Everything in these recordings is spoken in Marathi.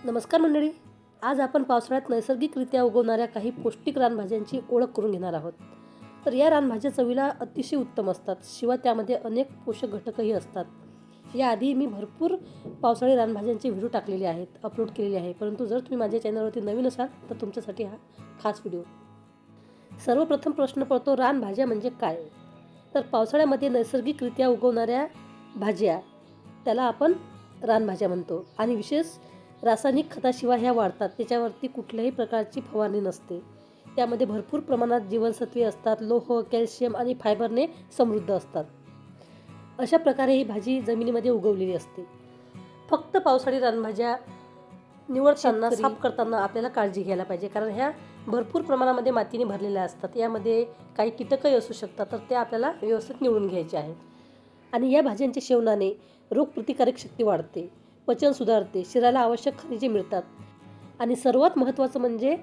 नमस्कार मंडळी. आज आपण पावसाळ्यात नैसर्गिकरित्या उगवणाऱ्या काही पौष्टिक रानभाज्यांची ओळख करून घेणार आहोत. तर या रानभाज्या चवीला अतिशय उत्तम असतात, शिवाय त्यामध्ये अनेक पोषक घटकही असतात. याआधी मी भरपूर पावसाळी रानभाज्यांचे व्हिडिओ टाकलेले आहेत, अपलोड केलेले आहे. परंतु जर तुम्ही माझ्या चॅनलवरती नवीन असाल तर तुमच्यासाठी हा खास व्हिडिओ. सर्वप्रथम प्रश्न पडतो, रानभाज्या म्हणजे काय? तर पावसाळ्यामध्ये नैसर्गिकरित्या उगवणाऱ्या भाज्या, त्याला आपण रानभाज्या म्हणतो. आणि विशेष रासायनिक खताशिवाय ह्या वाढतात. त्याच्यावरती कुठल्याही प्रकारची फवारणी नसते. त्यामध्ये भरपूर प्रमाणात जीवनसत्वे असतात, लोह, कॅल्शियम आणि फायबरने समृद्ध असतात. अशा प्रकारे ही भाजी जमिनीमध्ये उगवलेली असते. फक्त पावसाळी रानभाज्या निवडताना, साफ करताना आपल्याला काळजी घ्यायला पाहिजे, कारण ह्या भरपूर प्रमाणामध्ये मातीने भरलेल्या असतात. यामध्ये काही कीटकही असू शकतात, तर ते आपल्याला व्यवस्थित निवडून घ्यायचे आहेत. आणि या भाज्यांच्या सेवनाने रोगप्रतिकारक शक्ती वाढते, पचन सुधारते, शरीराला आवश्यक खनिजे मिळतात. आणि सर्वात महत्त्वाचं म्हणजे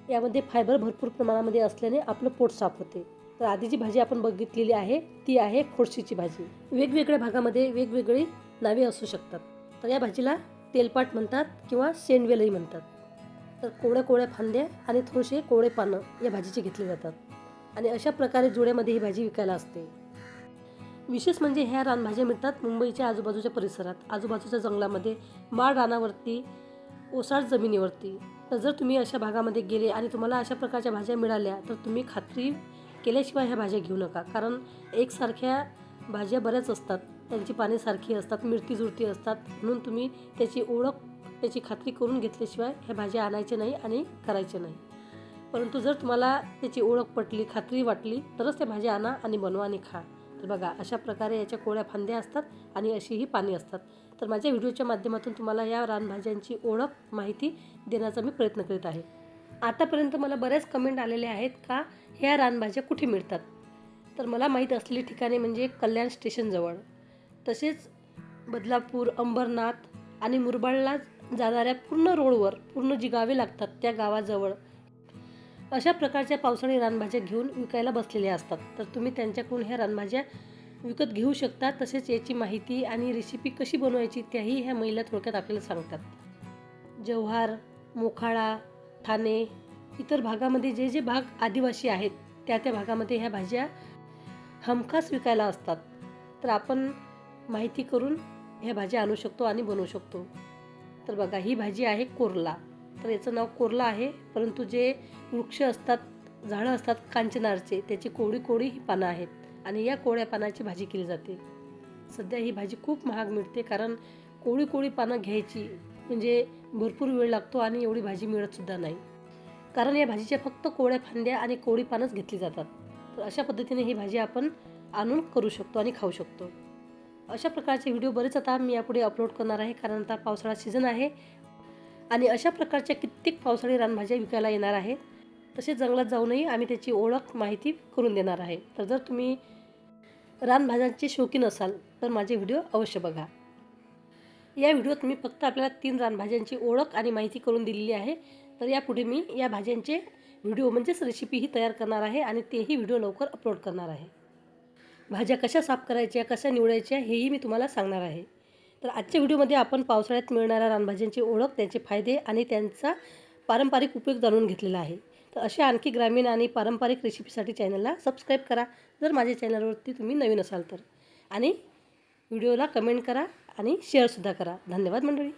यामध्ये फायबर भरपूर प्रमाणामध्ये असल्याने आपलं पोट साफ होते. तर आधी जी भाजी आपण बघितलेली आहे ती आहे खोडशीची भाजी. वेगवेगळ्या भागामध्ये वेगवेगळी नावे असू शकतात. तर या भाजीला तेलपाट म्हणतात किंवा शेंडवेलही म्हणतात. तर कोवळ्या कोवळ्या फांद्या आणि थोडेसे कोवळे पानं या भाजीचे घेतले जातात. आणि अशा प्रकारे जोड्यामध्ये ही भाजी विकायला असते. विशेष म्हणजे ह्या रानभाज्या मिळतात मुंबईच्या आजूबाजूच्या परिसरात, आजूबाजूच्या जंगलामध्ये, माळ रानावरती, ओसाड जमिनीवरती. तर जर तुम्ही अशा भागामध्ये गेले आणि तुम्हाला अशा प्रकारच्या भाज्या मिळाल्या तर तुम्ही खात्री केल्याशिवाय ह्या भाज्या घेऊ नका. कारण एकसारख्या भाज्या बऱ्याच असतात, त्यांची पाने सारखी असतात, मिळती जुळती असतात. म्हणून तुम्ही त्याची ओळख, त्याची खात्री करून घेतल्याशिवाय ह्या भाज्या आणायच्या नाही आणि करायच्या नाही. परंतु जर तुम्हाला त्याची ओळख पटली, खात्री वाटली, तरच त्या भाज्या आणा आणि बनवा आणि खा. तर बघा, अशा प्रकारे याच्या कोवळ्या फांद्या असतात आणि अशी ही पाने असतात. तर माझ्या व्हिडिओच्या माध्यमातून तुम्हाला या रानभाज्यांची ओळख, माहिती देण्याचा मी प्रयत्न करीत आहे. आतापर्यंत मला बऱ्याच कमेंट आलेल्या आहेत का ह्या रानभाज्या कुठे मिळतात. तर मला माहीत असलेली ठिकाणे म्हणजे कल्याण स्टेशनजवळ, तसेच बदलापूर, अंबरनाथ आणि मुरबाडला जाणाऱ्या पूर्ण रोडवर, पूर्ण जी गावे लागतात त्या गावाजवळ अशा प्रकारच्या पावसाळी रानभाज्या घेऊन विकायला बसलेल्या असतात. तर तुम्ही त्यांच्याकडून ह्या रानभाज्या विकत घेऊ शकता. तसेच याची माहिती आणि रेसिपी कशी बनवायची त्याही ह्या महिला थोडक्यात आपल्याला सांगतात. जव्हार, मोखाडा, ठाणे, इतर भागामध्ये जे जे भाग आदिवासी आहेत त्या भागामध्ये ह्या भाज्या हमखास विकायला असतात. तर आपण माहिती करून ह्या भाज्या आणू शकतो आणि बनवू शकतो. तर बघा, ही भाजी आहे कोरला. तर याचं नाव कोरला आहे, परंतु जे वृक्ष असतात, झाडं असतात कांचनारचे, त्याची कोवळी कोवळी ही पानं आहेत आणि या कोवळ्या पानाची भाजी केली जाते. सध्या ही भाजी खूप महाग मिळते, कारण कोवळी कोवळी पानं घ्यायची म्हणजे भरपूर वेळ लागतो आणि एवढी भाजी मिळतसुद्धा नाही. कारण या भाजीच्या फक्त कोवळ्या फांद्या आणि कोवळी पानंच घेतली जातात. तर अशा पद्धतीने ही भाजी आपण आणून करू शकतो आणि खाऊ शकतो. अशा प्रकारचे व्हिडिओ बरेच आता मी यापुढे अपलोड करणार आहे, कारण आता पावसाळा सीझन आहे आणि अशा प्रकारच्या कित्येक पावसाळी रानभाज्या विकायला येणार आहेत. तसेच जंगलात जाऊनही आम्ही त्याची ओळख, माहिती करून देणार आहे. तर जर तुम्ही रानभाज्यांचे शौकीन असाल तर माझे व्हिडिओ अवश्य बघा. या व्हिडिओत मी फक्त आपल्याला 3 रानभाज्यांची ओळख आणि माहिती करून दिलेली आहे. तर यापुढे मी या भाज्यांचे व्हिडिओ म्हणजेच रेसिपीही तयार करणार आहे आणि तेही व्हिडिओ लवकर अपलोड करणार आहे. भाज्या कशा साफ करायच्या, कशा निवडायच्या हेही मी तुम्हाला सांगणार आहे. तर आजच्या व्हिडिओमध्ये आपण पावसाळ्यात मिळणाऱ्या रानभाज्यांची ओळख, त्यांचे फायदे आणि त्यांचा पारंपरिक उपयोग जाणून घेतलेला आहे. तर अशा आणखी ग्रामीण आणि पारंपरिक रेसिपीसाठी चॅनलला सबस्क्राईब करा जर माझ्या चॅनलवरती तुम्ही नवीन असाल तर. आणि व्हिडिओला कमेंट करा आणि शेअरसुद्धा करा. धन्यवाद मंडळी.